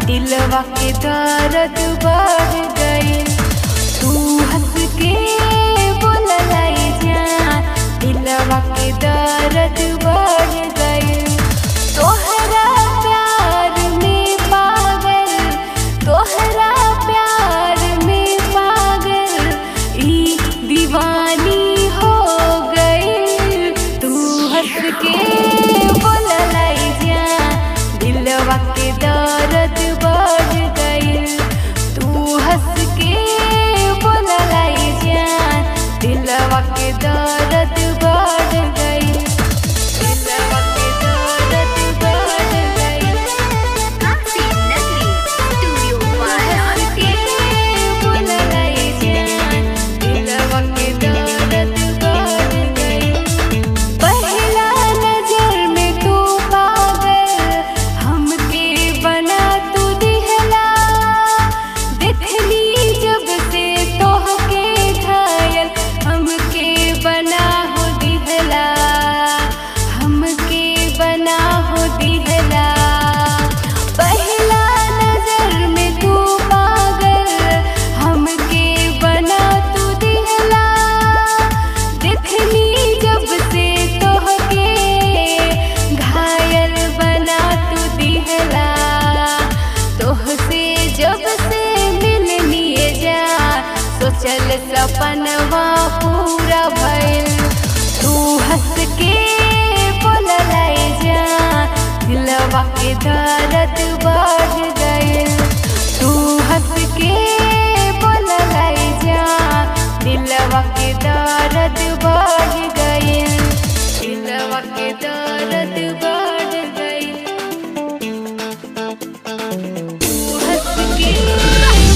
दिलवा के दर्द बढ़ गइल। तू हंस के बोललाई जान, दिलवा के दर्द बढ़ गइल। तोहरा प्यार में पागल, तोहरा प्यार में पागल, ई दीवानी हो गइल। तू हंस के बोललाई जान, दिलवा के दर्द बढ़ गइल। तू हंस के बोललाई जान, दिलवा के दर्द बढ़ गइल। दिलवा के दर्द बढ़ गइल। काशी नगरी स्टूडियो वाराणसी। बोललाई जान, दिलवा के दर्द बढ़ गइल। पहला नजर में तू पागल, हमके बना तू दिहला। देखली जब से तोहके घायल, हमके बना हो दिहला, हमके बना हो दिहला। पहला नजर में तू पागल, हमके बना तू दिहला। देखली जब से तोहके घायल, बना तू दिहला। तोहसे जब से मिलनिए जा, सोचल सपनवा पूरा भइल। तू हंस के बोललाई जा, दिलवा के दर्द बढ़ गइल। तू हंस के बोललाई जा, दिलवा के दर्द बढ़ गइल। दिलवा के दर्द बढ़ गइल। तू हंस के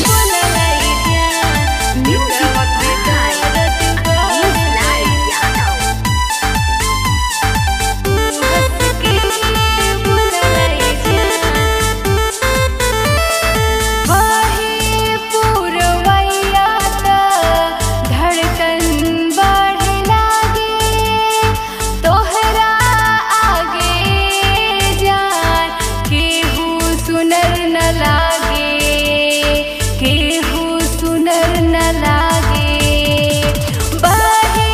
बोललाई जा, दिलवा के दर्द बढ़ गइल। तू हंस के बोललाई जा, वही पुरवैया का धड़कन बढ़े लागे। तोहरा आगे जान केहू सुनर न लागे, केहू सुनर न लागे। बहे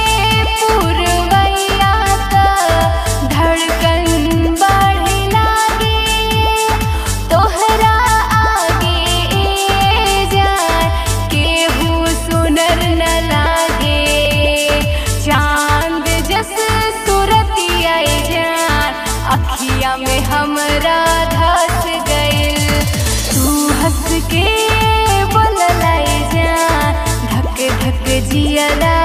पुरवैया का धड़कन बढ़े लागे। तोहरा आगे जान केहू सुनर न लागे। चांद जस सूरतिया जान, अखिया में हमरा धस गइल। तू हंस के बोललाई जान, धक धक जियरा